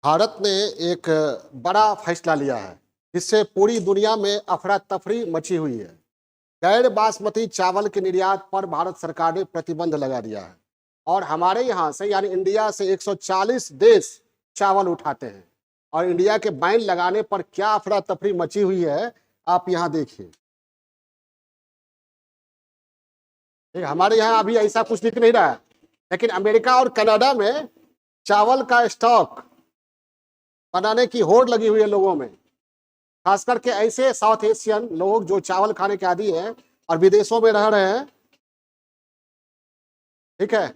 भारत ने एक बड़ा फैसला लिया है जिससे पूरी दुनिया में अफरा तफरी मची हुई है। गैर बासमती चावल के निर्यात पर भारत सरकार ने प्रतिबंध लगा दिया है और हमारे यहाँ से यानी इंडिया से 140 देश चावल उठाते हैं और इंडिया के बैन लगाने पर क्या अफरा तफरी मची हुई है आप यहाँ देखिए। हमारे यहाँ अभी ऐसा कुछ दिख नहीं रहा है, लेकिन अमेरिका और कनाडा में चावल का स्टॉक बनाने की होड़ लगी हुई है लोगों में, खास करके ऐसे साउथ एशियन लोग जो चावल खाने के आदी हैं और विदेशों में रह रहे हैं। ठीक है,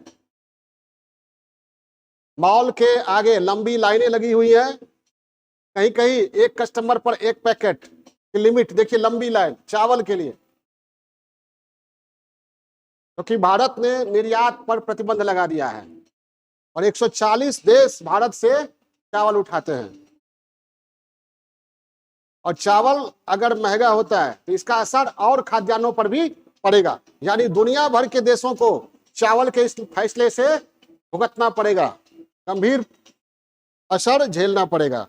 मॉल के आगे लंबी लाइनें लगी हुई है, कहीं कहीं एक कस्टमर पर एक पैकेट की लिमिट। देखिए लंबी लाइन चावल के लिए, क्योंकि भारत ने निर्यात पर प्रतिबंध लगा दिया है और 140 देश भारत से चावल उठाते हैं। और चावल अगर महंगा होता है तो इसका असर और खाद्यान्नों पर भी पड़ेगा, यानी दुनिया भर के देशों को चावल के इस फैसले से भुगतना पड़ेगा, गंभीर असर झेलना पड़ेगा।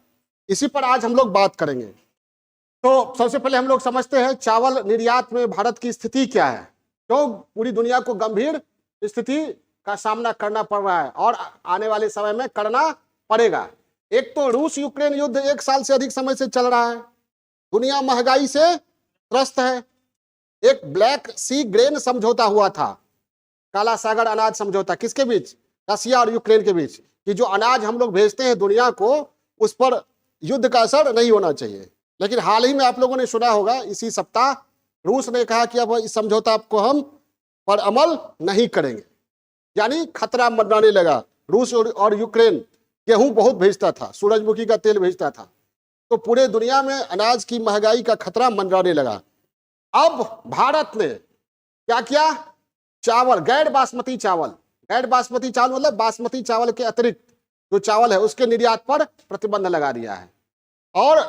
इसी पर आज हम लोग बात करेंगे। तो सबसे पहले हम लोग समझते हैं चावल निर्यात में भारत की स्थिति क्या है, क्यों पूरी दुनिया को गंभीर स्थिति का सामना करना पड़ रहा है और आने वाले समय में करना पड़ेगा। एक तो रूस यूक्रेन युद्ध 1 साल से अधिक समय से चल रहा है, दुनिया महंगाई से त्रस्त है। एक ब्लैक सी ग्रेन समझौता हुआ था, काला सागर अनाज समझौता, किसके बीच? रसिया और यूक्रेन के बीच, कि जो अनाज हम लोग भेजते हैं दुनिया को उस पर युद्ध का असर नहीं होना चाहिए। लेकिन हाल ही में आप लोगों ने सुना होगा, इसी सप्ताह रूस ने कहा कि अब इस समझौता को हम पर अमल नहीं करेंगे, यानी खतरा मंडराने लगा। रूस और यूक्रेन गेहूं बहुत भेजता था, सूरजमुखी का तेल भेजता था, तो पूरे दुनिया में अनाज की महंगाई का खतरा मंडराने लगा। अब भारत ने क्या किया? चावल, गैर बासमती चावल मतलब बासमती चावल के अतिरिक्त जो चावल है उसके निर्यात पर प्रतिबंध लगा दिया है। और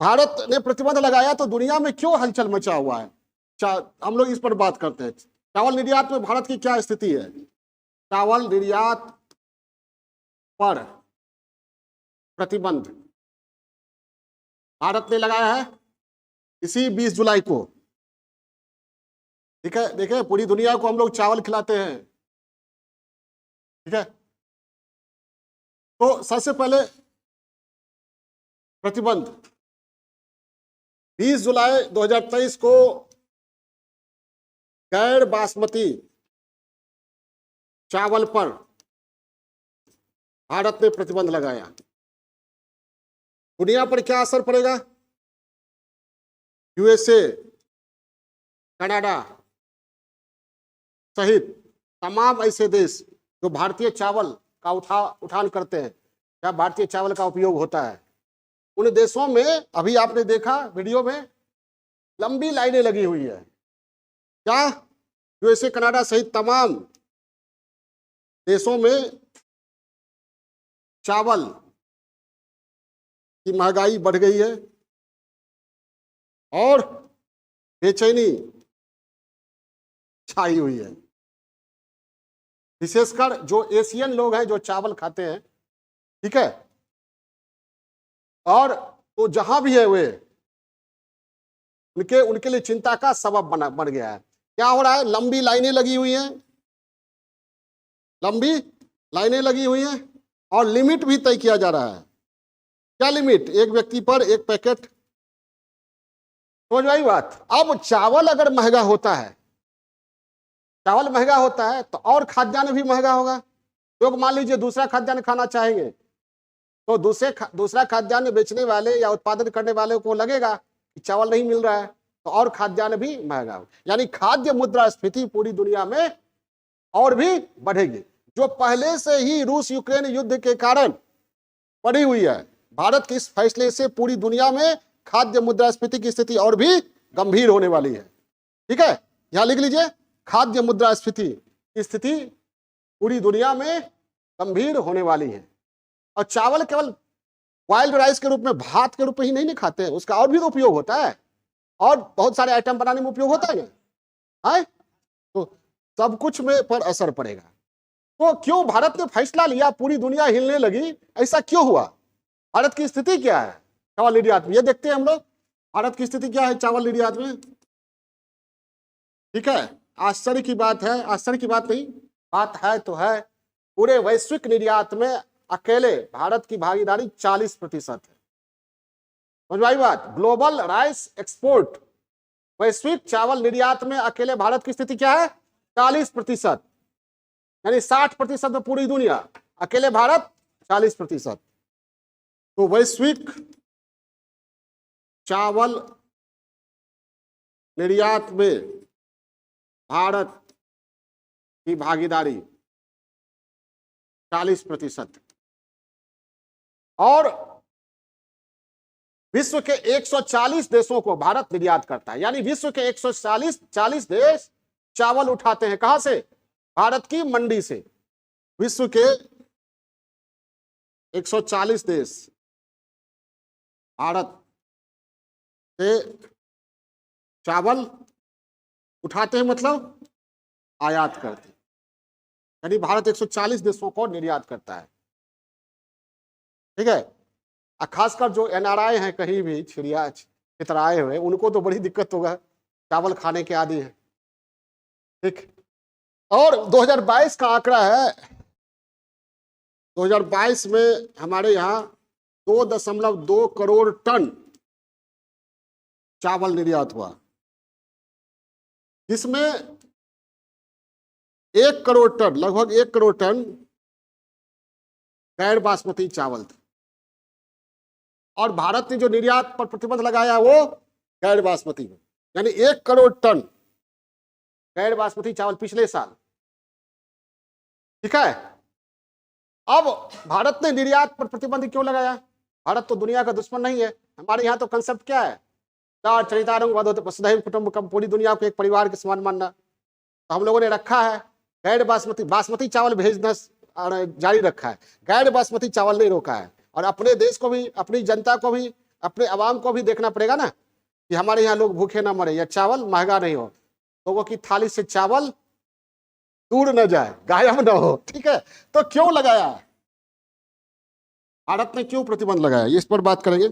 भारत ने प्रतिबंध लगाया तो दुनिया में क्यों हलचल मचा हुआ है, हम लोग इस पर बात करते हैं। चावल निर्यात में भारत की क्या स्थिति है? चावल निर्यात पर प्रतिबंध भारत ने लगाया है इसी 20 जुलाई को। ठीक है, देखिए पूरी दुनिया को हम लोग चावल खिलाते हैं। ठीक है, तो सबसे पहले प्रतिबंध 20 जुलाई 2023 को गैर बासमती चावल पर भारत ने प्रतिबंध लगाया। दुनिया पर क्या असर पड़ेगा? यूएसए, कनाडा सहित तमाम ऐसे देश जो भारतीय चावल का उठान करते हैं या भारतीय चावल का उपयोग होता है, उन देशों में अभी आपने देखा वीडियो में लंबी लाइनें लगी हुई है। क्या? यूएसए, कनाडा सहित तमाम देशों में चावल की महंगाई बढ़ गई है और बेचैनी छाई हुई है। विशेषकर जो एशियन लोग हैं जो चावल खाते हैं, ठीक है, और तो जहां भी है वे उनके लिए चिंता का सबब बन गया है। क्या हो रहा है? लंबी लाइनें लगी हुई हैं, लंबी लाइनें लगी हुई हैं और लिमिट भी तय किया जा रहा है। क्या लिमिट? एक व्यक्ति पर एक पैकेट। समझ आई बात? अब चावल अगर महंगा होता है, चावल महंगा होता है तो और खाद्यान्न भी महंगा होगा। लोग मान लीजिए दूसरा खाद्यान्न खाना चाहेंगे तो दूसरा खाद्यान्न बेचने वाले या उत्पादन करने वाले को लगेगा कि चावल नहीं मिल रहा है तो और खाद्यान्न भी महंगा होगा, यानी खाद्य मुद्रास्फीति पूरी दुनिया में और भी बढ़ेगी, जो पहले से ही रूस यूक्रेन युद्ध के कारण बढ़ी हुई है। भारत के इस फैसले से पूरी दुनिया में खाद्य मुद्रास्फीति की स्थिति और भी गंभीर होने वाली है। ठीक है, यहां लिख लीजिए, खाद्य मुद्रास्फीति की स्थिति पूरी दुनिया में गंभीर होने वाली है। और चावल केवल बॉइल्ड राइस के रूप में, भात के रूप में ही नहीं खाते हैं, उसका और भी तो उपयोग होता है और बहुत सारे आइटम बनाने में उपयोग होता है ना, तो सब कुछ में पर असर पड़ेगा। तो क्यों भारत ने फैसला लिया, पूरी दुनिया हिलने लगी, ऐसा क्यों हुआ? भारत की स्थिति क्या है चावल निर्यात में, ये देखते हैं हम लोग। भारत की स्थिति क्या है चावल निर्यात में? ठीक है, आश्चर्य की बात है, आश्चर्य की बात नहीं, बात है तो है। पूरे वैश्विक निर्यात में अकेले भारत की भागीदारी 40% है। समझ आई बात? ग्लोबल राइस एक्सपोर्ट, वैश्विक चावल निर्यात में अकेले भारत की स्थिति क्या है? 40%, यानी 60% में पूरी दुनिया, अकेले भारत 40%। तो वैश्विक चावल निर्यात में भारत की भागीदारी 40%, और विश्व के 140 देशों को भारत निर्यात करता है। यानी विश्व के 140 देश चावल उठाते हैं, कहां से? भारत की मंडी से। विश्व के 140 देश भारत से चावल उठाते हैं, मतलब आयात करते हैं। यानी भारत 140 देशों को निर्यात करता है। ठीक है, खासकर जो NRI हैं, कहीं भी छिड़िया छितराए हुए, उनको तो बड़ी दिक्कत होगा, चावल खाने के आदी हैं। ठीक, और 2022 का आंकड़ा है, 2022 में हमारे यहाँ 2.2 करोड़ टन चावल निर्यात हुआ, जिसमें 1 करोड़ टन, लगभग 1 करोड़ टन गैर बासमती चावल था। और भारत ने जो निर्यात पर प्रतिबंध लगाया वो गैर बासमती में, यानी 1 करोड़ टन गैर बासमती चावल पिछले साल। ठीक है, अब भारत ने निर्यात पर प्रतिबंध क्यों लगाया? भारत तो दुनिया का दुश्मन नहीं है। हमारे यहाँ तो कंसेप्ट क्या है? चार चरितारंग वसुधैव कुटुंबकम, पूरी दुनिया को एक परिवार के समान मानना। तो हम लोगों ने रखा है गैर बासमती चावल भेजना जारी रखा है, गैर बासमती चावल नहीं रोका है। और अपने देश को भी, अपनी जनता को भी, अपने आवाम को भी देखना पड़ेगा ना, कि हमारे यहाँ लोग भूखे ना मरे या चावल महंगा नहीं हो, लोगों की थाली से चावल दूर न जाए, गायब न हो। ठीक है, तो क्यों लगाया भारत ने, क्यों प्रतिबंध लगाया, इस पर बात करेंगे।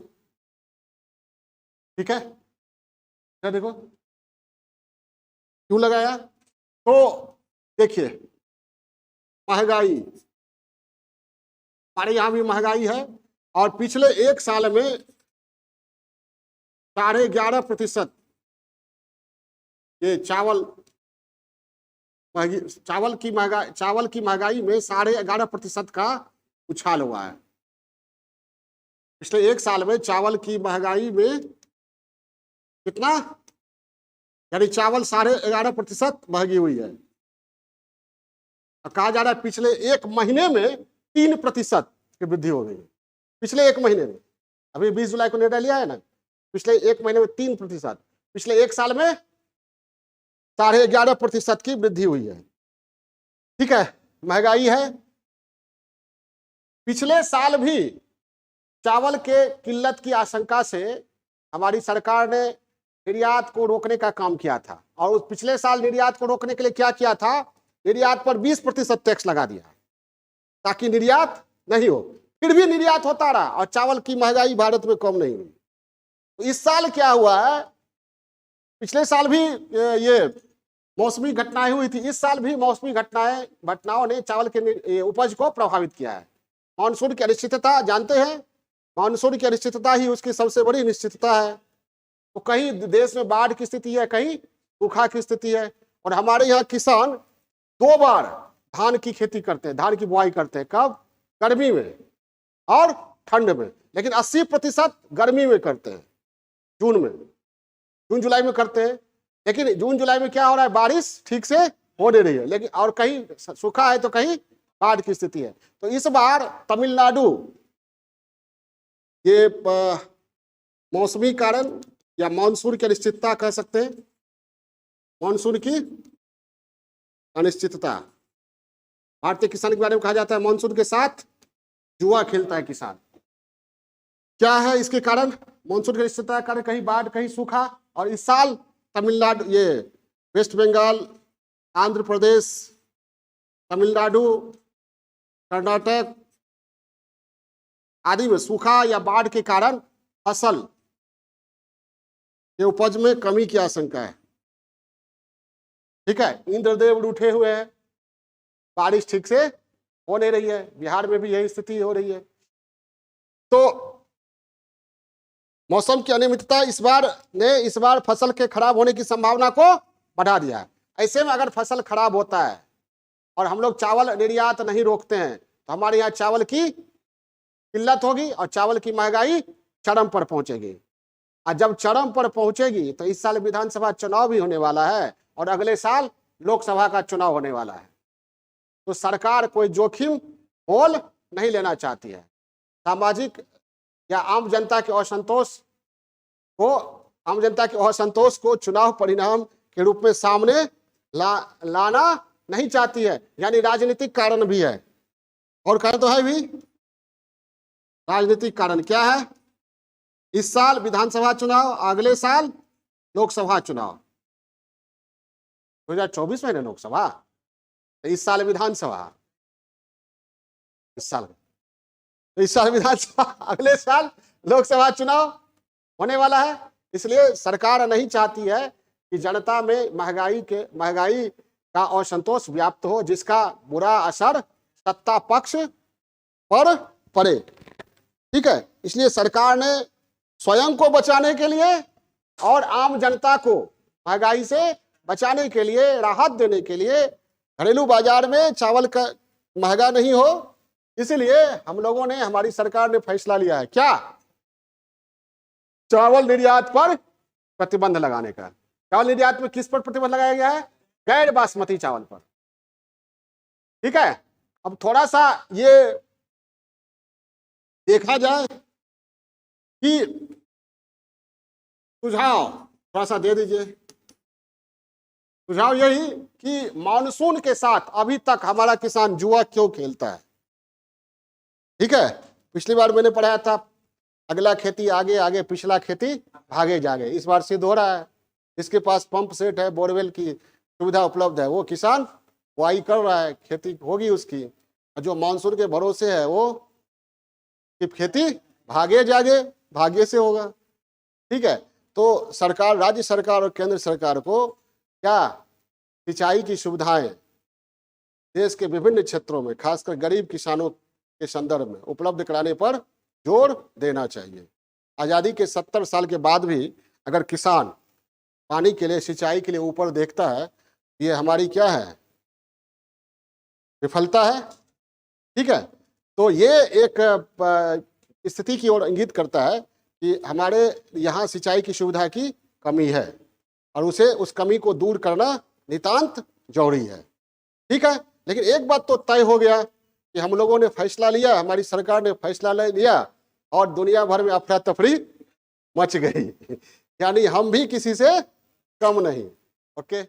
ठीक है, क्या देखो क्यों लगाया? तो देखिए, महंगाई, हमारे यहां भी महंगाई है, और पिछले 1 साल में 11.5% ये चावल की महंगाई में 11.5% का उछाल हुआ है। पिछले 1 साल में चावल की महंगाई में कितना, यानी चावल 11.5% महंगी हुई है। कहा जा रहा है पिछले 1 महीने में 3% की वृद्धि हो गई। पिछले 1 महीने में, अभी 20 जुलाई को निर्णय लिया है ना, पिछले 1 महीने में 3%, पिछले 1 साल में 11.5% की वृद्धि हुई है। ठीक है, महंगाई है। पिछले साल भी चावल के किल्लत की आशंका से हमारी सरकार ने निर्यात को रोकने का काम किया था, और उस पिछले साल निर्यात को रोकने के लिए क्या किया था? निर्यात पर 20% टैक्स लगा दिया ताकि निर्यात नहीं हो। फिर भी निर्यात होता रहा और चावल की महंगाई भारत में कम नहीं हुई। तो इस साल क्या हुआ है? पिछले साल भी ये मौसमी घटनाएं हुई थी, इस साल भी मौसमी घटनाओं ने चावल के उपज को प्रभावित किया है। मानसून की अनिश्चितता जानते हैं, मानसून की अनिश्चितता ही उसकी सबसे बड़ी निश्चितता है। तो कहीं देश में बाढ़ की स्थिति है, कहीं सूखा की स्थिति है, और हमारे यहाँ किसान 2 बार धान की खेती करते हैं, धान की बुआई करते हैं। कब? गर्मी में और ठंड में, लेकिन 80% गर्मी में करते हैं, जून जुलाई में करते हैं। लेकिन जून जुलाई में क्या हो रहा है? बारिश ठीक से हो नहीं रही है, लेकिन और कहीं सूखा है तो कहीं बाढ़ की स्थिति है। तो इस बार तमिलनाडु ये मौसमी कारण या मानसून की अनिश्चितता कह सकते हैं, मानसून की अनिश्चितता। भारतीय किसान के बारे में कहा जाता है मानसून के साथ जुआ खेलता है किसान। क्या है इसके कारण? मानसून की अनिश्चितता के कारण कहीं बाढ़ कहीं सूखा। और इस साल तमिलनाडु, ये वेस्ट बंगाल, आंध्र प्रदेश, तमिलनाडु, कर्नाटक आदि में सूखा या बाढ़ के कारण फसल के उपज में कमी की आशंका है। ठीक है, इंद्रदेव रूठे हुए हैं, बारिश ठीक से हो नहीं रही है। बिहार में भी यही स्थिति हो रही है। तो मौसम की अनियमितता इस बार फसल के खराब होने की संभावना को बढ़ा दिया है। ऐसे में अगर फसल खराब होता है और हम लोग चावल निर्यात नहीं रोकते हैं तो हमारे यहाँ चावल की किल्लत होगी और चावल की महंगाई चरम पर पहुंचेगी। और जब चरम पर पहुंचेगी तो इस साल विधानसभा चुनाव भी होने वाला है और अगले साल लोकसभा का चुनाव होने वाला है। तो सरकार कोई जोखिम मोल नहीं लेना चाहती है। सामाजिक या आम जनता के असंतोष को चुनाव परिणाम के रूप में सामने लाना नहीं चाहती है। यानी राजनीतिक कारण भी है। और कारण तो है भी, राजनीतिक कारण क्या है? इस साल विधानसभा चुनाव, अगले साल लोकसभा चुनाव। 2024 में ना लोकसभा, इस साल विधानसभा, इस साल विधानसभा, अगले साल लोकसभा चुनाव होने वाला है। इसलिए सरकार नहीं चाहती है कि जनता में महंगाई का असंतोष व्याप्त हो, जिसका बुरा असर सत्ता पक्ष पर पड़े। ठीक है, इसलिए सरकार ने स्वयं को बचाने के लिए और आम जनता को महंगाई से बचाने के लिए, राहत देने के लिए, घरेलू बाजार में चावल का महंगा नहीं हो, इसलिए हम लोगों ने, हमारी सरकार ने फैसला लिया है क्या? चावल निर्यात पर प्रतिबंध लगाने का। चावल निर्यात में किस पर प्रतिबंध लगाया गया है? गैर बासमती चावल पर। ठीक है, अब थोड़ा सा ये देखा जाए कि सुझाव थोड़ा सा दे दीजिए। सुझाव यही कि मानसून के साथ अभी तक हमारा किसान जुआ क्यों खेलता है। ठीक है, पिछली बार मैंने पढ़ाया था, अगला खेती आगे आगे, पिछला खेती भागे जागे। इस बार सिद्ध हो रहा है। जिसके पास पंप सेट है, बोरवेल की सुविधा उपलब्ध है, वो किसान बुआई कर रहा है, खेती होगी उसकी। और जो मानसून के भरोसे है वो कि खेती भागे जागे, भाग्य से होगा। ठीक है, तो सरकार, राज्य सरकार और केंद्र सरकार को क्या सिंचाई की सुविधाएं देश के विभिन्न क्षेत्रों में, खासकर गरीब किसानों के संदर्भ में उपलब्ध कराने पर जोर देना चाहिए। आजादी के 70 साल के बाद भी अगर किसान पानी के लिए, सिंचाई के लिए ऊपर देखता है, ये हमारी क्या है? विफलता है। ठीक है, तो ये एक स्थिति की ओर इंगित करता है कि हमारे यहाँ सिंचाई की सुविधा की कमी है और उस कमी को दूर करना नितांत जरूरी है। ठीक है, लेकिन एक बात तो तय हो गया कि हम लोगों ने फैसला लिया, हमारी सरकार ने फैसला लिया और दुनिया भर में अफरा तफरी मच गई। यानी हम भी किसी से कम नहीं। ओके।